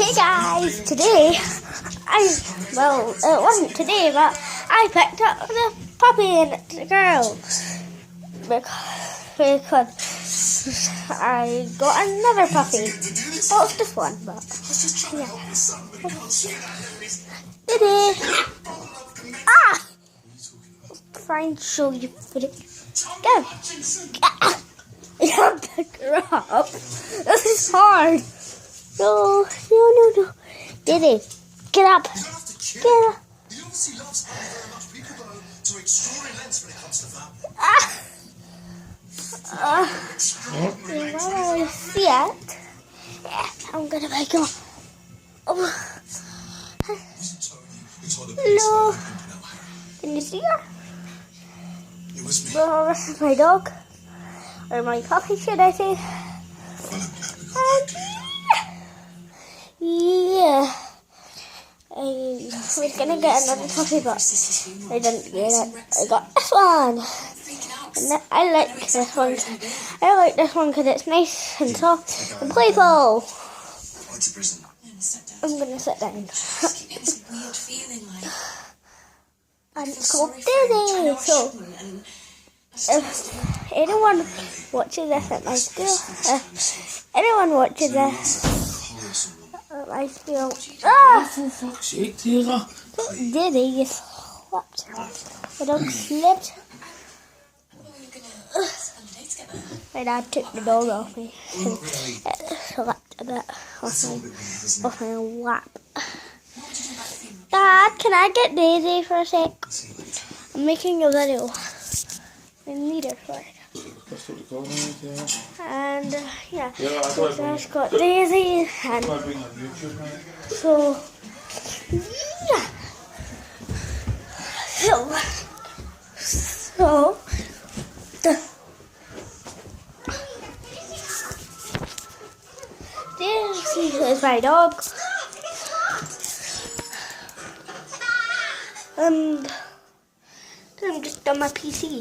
Hey guys, today, it wasn't today, but I picked up the puppy and it's a girl. Because I got another puppy. Well, it's this one, but yeah. Diddy! Ah! Try and show you footage. Go! I can't pick her up. This is hard. No. Diddy, get up. Get up. You might always see it. Yeah, I'm gonna make him. Oh. Hello. Can you see her? Well, this is my dog. Or my puppy, should I say. Yeah. I was gonna get another puppy, but I didn't get it. I got this one. And I like this one. I like this one because it's nice and soft and playful. I'm gonna sit down. And it's called Dizzy. So, if anyone watches this at my school, anyone watches this at my school, Dizzy just slipped. The dog slipped. My dad took the dog off me and it slipped a bit off my lap. Dad, can I get Daisy for a sec? I'm making a video. I need her for it. And yeah, so I've got Daisy and so yeah. So this is my dog. And I'm just on my PC.